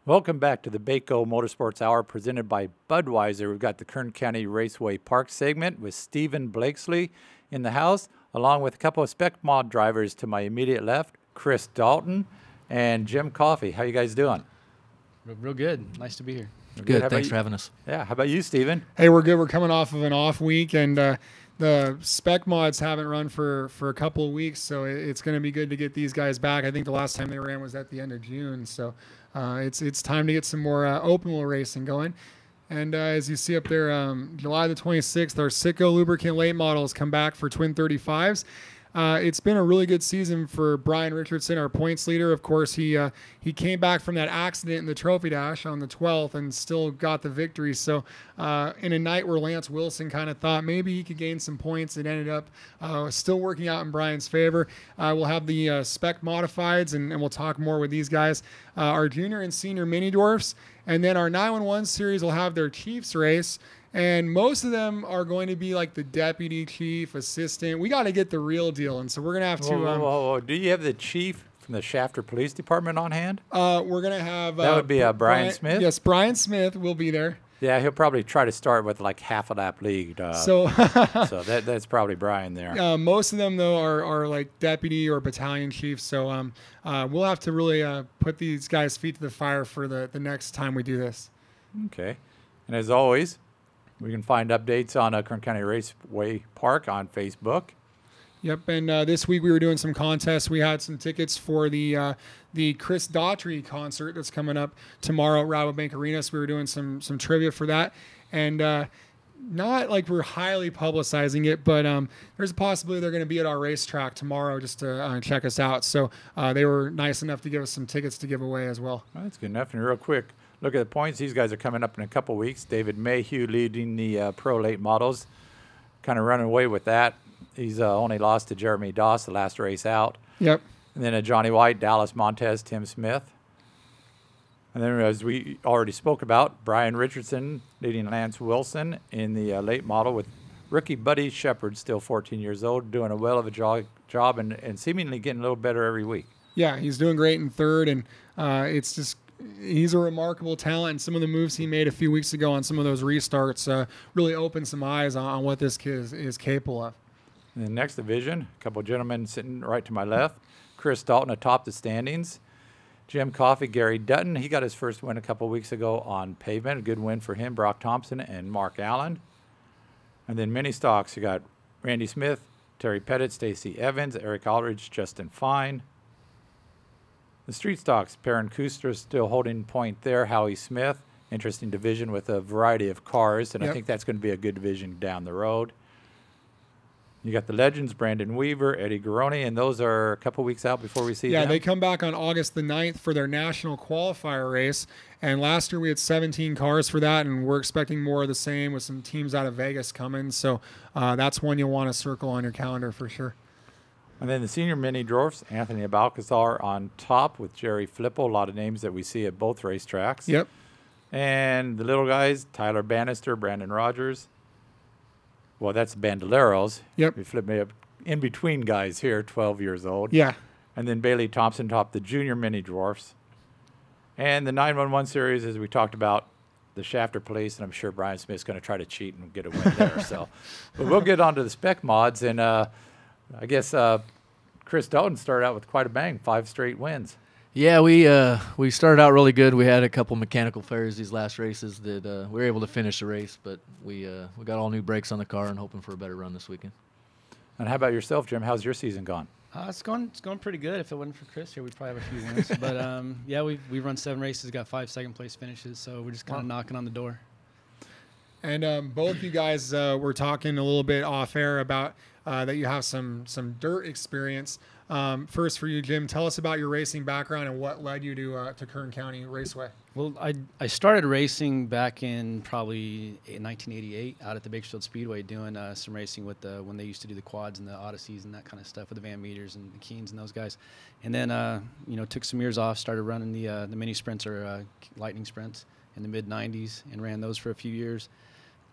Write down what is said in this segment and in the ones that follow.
Welcome back to the Bako Motorsports Hour presented by Budweiser. We've got the Kern County Raceway Park segment with Stephen Blakesley in the house, along with a couple of Spec Mod drivers to my immediate left, Chris Dalton and Jim Coffey. How you guys doing? Real good. Nice to be here. Good. Thanks for having us. Yeah. How about you, Stephen? Hey, we're good. We're coming off of an off week, and the Spec Mods haven't run for a couple of weeks, so it's going to be good to get these guys back. I think the last time they ran was at the end of June, so it's time to get some more open wheel racing going. And as you see up there, July the 26th, our Sicko lubricant late models come back for twin 35s. It's been a really good season for Brian Richardson, our points leader. Of course, he came back from that accident in the Trophy Dash on the 12th and still got the victory. So in a night where Lance Wilson kind of thought maybe he could gain some points, it ended up still working out in Brian's favor. We'll have the Spec Modifieds, and we'll talk more with these guys. Our junior and senior mini dwarfs, and then our 911 series will have their Chiefs race. And most of them are going to be like the deputy chief, assistant. We got to get the real deal, and so we're gonna have to. Whoa. Do you have the chief from the Shafter Police Department on hand? We're gonna have. That would be Brian Smith. Yes, Brian Smith will be there. Yeah, he'll probably try to start with like half a lap lead. So that's probably Brian there. Most of them though are like deputy or battalion chiefs. So we'll have to really put these guys' feet to the fire for the next time we do this. Okay, and as always, we can find updates on Kern County Raceway Park on Facebook. Yep, and this week we were doing some contests. We had some tickets for the Chris Daughtry concert that's coming up tomorrow at Rabobank Arena. So we were doing some trivia for that, and not like we're highly publicizing it, but there's a possibility they're going to be at our racetrack tomorrow just to check us out. So they were nice enough to give us some tickets to give away as well. That's good enough. And real quick, look at the points. These guys are coming up in a couple weeks. David Mayhew leading the Pro Late Models, kind of running away with that. He's only lost to Jeremy Doss the last race out. Yep. And then Johnny White, Dallas Montez, Tim Smith. And then, as we already spoke about, Brian Richardson leading Lance Wilson in the late model with rookie Buddy Shepard, still 14 years old, doing a well of a job and seemingly getting a little better every week. Yeah, he's doing great in third, and it's just he's a remarkable talent. And some of the moves he made a few weeks ago on some of those restarts really opened some eyes on what this kid is capable of. In the next division, a couple of gentlemen sitting right to my left. Chris Dalton atop the standings. Jim Coffey, Gary Dutton. He got his first win a couple of weeks ago on pavement. A good win for him. Brock Thompson and Mark Allen. And then mini stocks, you got Randy Smith, Terry Pettit, Stacy Evans, Eric Aldridge, Justin Fine. The street stocks, Perrin Kuster still holding point there. Howie Smith, interesting division with a variety of cars, and I think that's going to be a good division down the road. You got the legends, Brandon Weaver, Eddie Garoni, and those are a couple weeks out before we see them. Yeah, they come back on August the 9th for their national qualifier race. And last year we had 17 cars for that, and we're expecting more of the same with some teams out of Vegas coming. So that's one you'll want to circle on your calendar for sure. And then the senior mini dwarfs, Anthony Abalcazar on top with Jerry Flippo, a lot of names that we see at both racetracks. Yep. And the little guys, Tyler Bannister, Brandon Rogers. Well, that's Bandoleros. Yep. We flip me up in between guys here, 12 years old. Yeah. And then Bailey Thompson topped the junior mini dwarfs. And the 911 series, as we talked about, the Shafter Police, and I'm sure Brian Smith's going to try to cheat and get a win there. So, but we'll get on to the Spec Mods, and I guess Chris Dalton started out with quite a bang, 5 straight wins. Yeah, we started out really good. We had a couple mechanical failures these last races that we were able to finish the race, but we got all new brakes on the car and hoping for a better run this weekend. And how about yourself, Jim? How's your season gone? It's going pretty good. If it wasn't for Chris here, we'd probably have a few wins. But yeah, we've run 7 races, got 5 second-place finishes, so we're just kind of knocking on the door. And both you guys were talking a little bit off air about that you have some dirt experience. First for you, Jim, tell us about your racing background and what led you to Kern County Raceway. Well, I started racing back in probably 1988 out at the Bakersfield Speedway doing some racing with when they used to do the quads and the Odysseys and that kind of stuff with the Van Meters and the Keens and those guys. And then, took some years off, started running the mini sprints or lightning sprints in the mid-90s and ran those for a few years.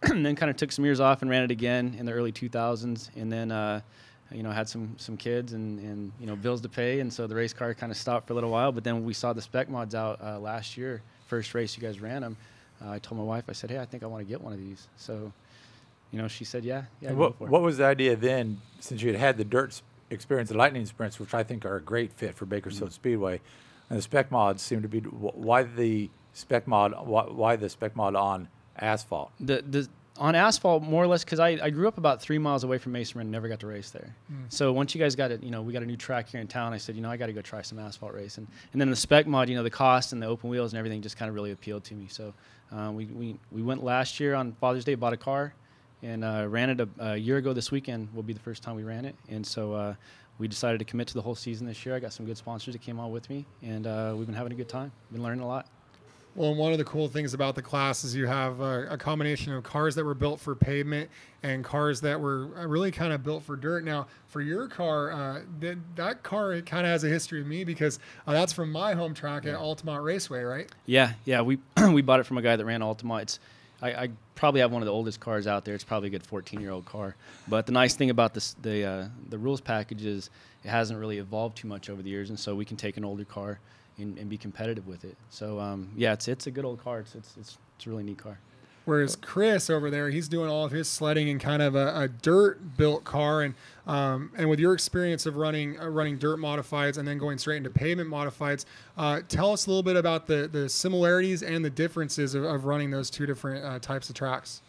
And then kind of took some years off and ran it again in the early 2000s. And then, had some kids and bills to pay. And so the race car kind of stopped for a little while. But then we saw the Spec Mods out last year first race you guys ran them, I told my wife, I said, hey, I think I want to get one of these. So, she said, yeah. What was the idea then, since you had the dirt experience, the Lightning Sprints, which I think are a great fit for Bakersfield Speedway, and the Spec Mods seem to be, why the Spec Mod on asphalt? On asphalt, more or less, because I grew up about 3 miles away from Mason Run and never got to race there. So once you guys got it, we got a new track here in town, I said, I got to go try some asphalt racing. And then the Spec Mod, the cost and the open wheels and everything just kind of really appealed to me. So we went last year on Father's Day, bought a car, and ran it a year ago. This weekend will be the first time we ran it. And so we decided to commit to the whole season this year. I got some good sponsors that came on with me, and we've been having a good time. Been learning a lot. Well, one of the cool things about the class is you have a combination of cars that were built for pavement and cars that were really kind of built for dirt. Now, for your car, that car, it kind of has a history with me because that's from my home track at Altamont Raceway, right? Yeah. We we bought it from a guy that ran Altamont. I probably have one of the oldest cars out there. It's probably a good 14-year-old car. But the nice thing about the rules package is it hasn't really evolved too much over the years, and so we can take an older car and be competitive with it. So it's a good old car. It's a really neat car. Whereas Chris over there, he's doing all of his sledding in kind of a dirt built car, and with your experience of running dirt modifieds and then going straight into pavement modifieds, tell us a little bit about the similarities and the differences of running those two different types of tracks.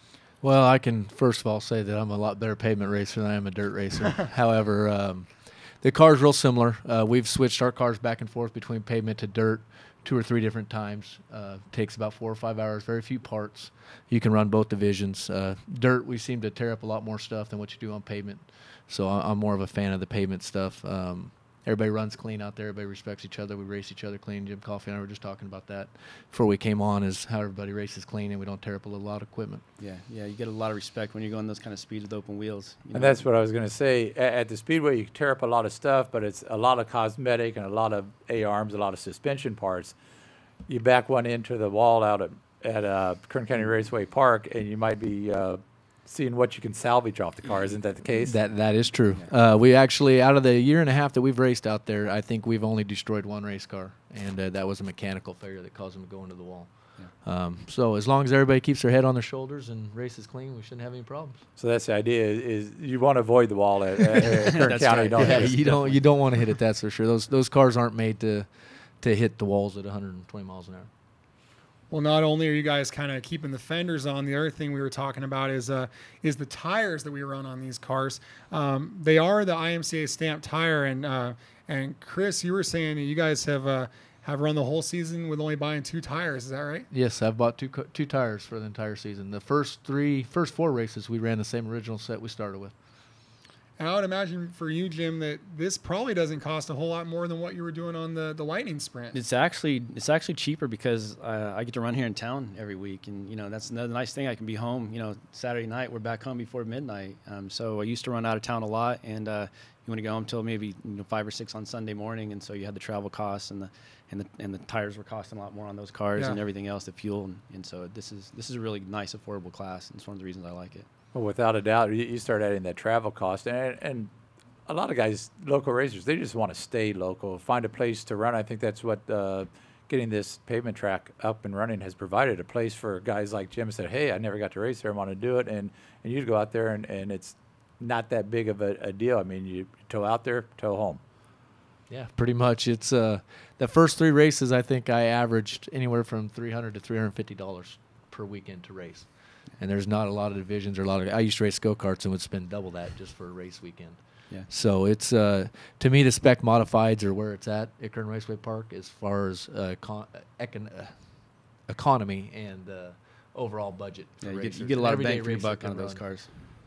Well, I can first of all say that I'm a lot better pavement racer than I am a dirt racer. However, the car's real similar. We've switched our cars back and forth between pavement to dirt 2 or 3 different times. Takes about 4 or 5 hours, very few parts. You can run both divisions. Dirt, we seem to tear up a lot more stuff than what you do on pavement. So I'm more of a fan of the pavement stuff. Everybody runs clean out there. Everybody respects each other. We race each other clean. Jim Coffey and I were just talking about that before we came on, is how everybody races clean and we don't tear up a lot of equipment. Yeah, you get a lot of respect when you're going those kind of speeds with open wheels. And that's what I was going to say. At the Speedway, you tear up a lot of stuff, but it's a lot of cosmetic and a lot of A-arms, a lot of suspension parts. You back one into the wall out at Kern County Raceway Park, and you might be seeing what you can salvage off the car. Isn't that the case? That is true. Yeah. We actually, out of the year and a half that we've raced out there, I think we've only destroyed one race car, and that was a mechanical failure that caused them to go into the wall. Yeah. So as long as everybody keeps their head on their shoulders and races clean, we shouldn't have any problems. So that's the idea: is you want to avoid the wall at Kern County. Right. You don't want to hit it. That's for sure. Those cars aren't made to hit the walls at 120 miles an hour. Well, not only are you guys kind of keeping the fenders on, the other thing we were talking about is the tires that we run on these cars. They are the IMCA stamped tire, and Chris, you were saying that you guys have run the whole season with only buying 2 tires. Is that right? Yes, I've bought two tires for the entire season. The first 4 races we ran the same original set we started with. And I would imagine for you, Jim, that this probably doesn't cost a whole lot more than what you were doing on the Lightning Sprint. It's actually cheaper because I get to run here in town every week, and that's another nice thing. I can be home. Saturday night we're back home before midnight. So I used to run out of town a lot, and you want to go home till maybe 5 or 6 on Sunday morning, and so you had the travel costs and the tires were costing a lot more on those cars and everything else, the fuel, and so this is a really nice, affordable class, and it's one of the reasons I like it. Well, without a doubt, you start adding that travel cost, and a lot of guys, local racers, they just want to stay local, find a place to run. I think that's what getting this pavement track up and running has provided, a place for guys like Jim who said, hey, I never got to race there, I want to do it, and you'd go out there, and it's not that big of a deal. I mean, you tow out there, tow home. Yeah, pretty much. It's the first 3 races, I think I averaged anywhere from $300 to $350 per weekend to race. And there's not a lot of divisions or I used to race go-karts and would spend double that just for a race weekend. Yeah. So it's, to me, the Spec Modifieds are where it's at Kern Raceway Park as far as economy and overall budget. Yeah, you get a lot of bang for your buck on those cars.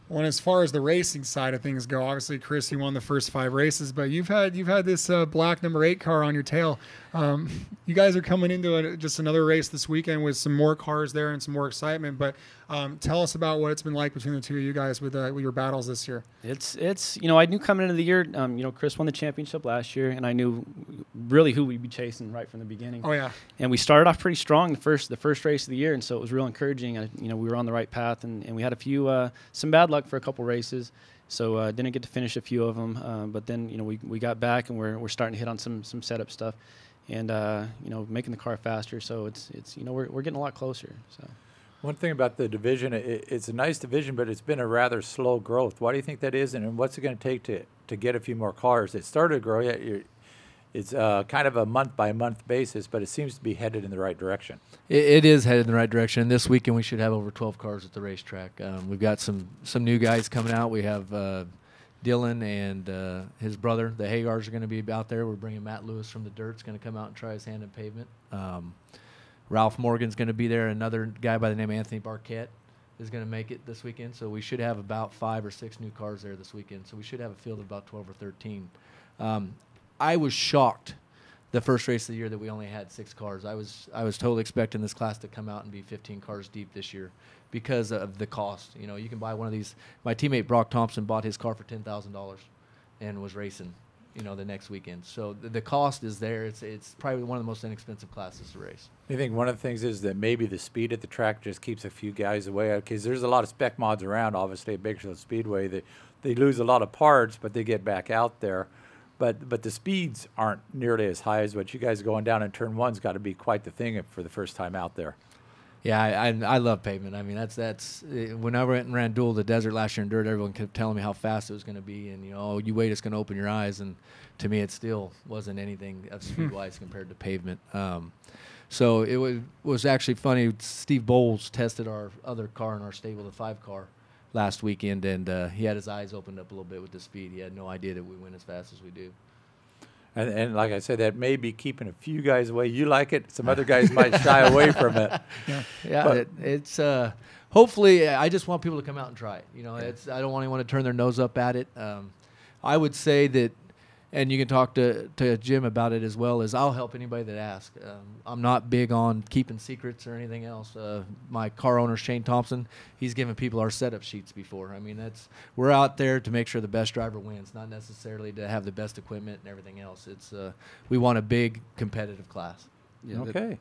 Well, and as far as the racing side of things go, obviously, Chris, you won the first 5 races, but you've had this black number 8 car on your tail. You guys are coming into just another race this weekend with some more cars there and some more excitement. But tell us about what it's been like between the two of you guys with your battles this year. It's I knew coming into the year, Chris won the championship last year, and I knew really who we'd be chasing right from the beginning. Oh yeah. And we started off pretty strong the first race of the year, and so it was real encouraging. We were on the right path, and we had a few some bad luck for a couple races. So didn't get to finish a few of them, but then we got back and we're starting to hit on some setup stuff. and making the car faster. So it's we're getting a lot closer. So. One thing about the division, it's a nice division, but it's been a rather slow growth. Why do you think that is, and what's it going to take to get a few more cars? It started to grow. It's kind of a month-by-month basis, but it seems to be headed in the right direction. It is headed in the right direction. And this weekend we should have over 12 cars at the racetrack. We've got some new guys coming out. We have Dylan and his brother, the Hagars, are going to be out there. We're bringing Matt Lewis from the Dirt's going to come out and try his hand in pavement. Ralph Morgan's going to be there. Another guy by the name of Anthony Barquette is going to make it this weekend. So we should have about 5 or 6 new cars there this weekend. So we should have a field of about 12 or 13. I was shocked the first race of the year that we only had 6 cars. I was totally expecting this class to come out and be 15 cars deep this year because of the cost. You can buy one of these. My teammate Brock Thompson bought his car for $10,000 and was racing, the next weekend. So the cost is there. It's probably one of the most inexpensive classes to race. I think one of the things is that maybe the speed at the track just keeps a few guys away, because there's a lot of spec mods around, obviously, at Bakersfield Speedway. They lose a lot of parts, but they get back out there. But the speeds aren't nearly as high as what you guys going down in turn one's got to be quite the thing for the first time out there. Yeah, I love pavement. I mean, that's when I went and ran dual the desert last year in dirt, everyone kept telling me how fast it was going to be, and you wait, it's going to open your eyes. And to me, it still wasn't anything of speed-wise compared to pavement. So it was actually funny. Steve Bowles tested our other car in our stable, the 5 car, last weekend, and he had his eyes opened up a little bit with the speed. He had no idea that we went as fast as we do. And like I said, that may be keeping a few guys away. You like it. Some other guys might shy away from it. Yeah, it's hopefully, I just want people to come out and try it. I don't want anyone to turn their nose up at it. I would say that, and you can talk to Jim about it as well, is I'll help anybody that asks. I'm not big on keeping secrets or anything else. My car owner, Shane Thompson, he's given people our setup sheets before. I mean, we're out there to make sure the best driver wins, not necessarily to have the best equipment and everything else. We want a big competitive class. Yeah, okay.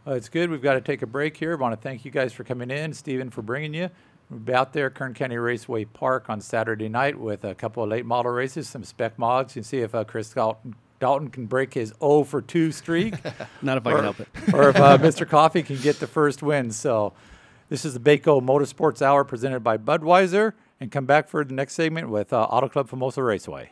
It's good. We've got to take a break here. I want to thank you guys for coming in, Stephen for bringing you. We'll be out there, Kern County Raceway Park on Saturday night with a couple of late model races, some spec mods. You can see if Chris Dalton can break his 0-for-2 streak. Not if I can help it. Or if Mr. Coffey can get the first win. So this is the Bako Motorsports Hour presented by Budweiser. And come back for the next segment with Auto Club Famoso Raceway.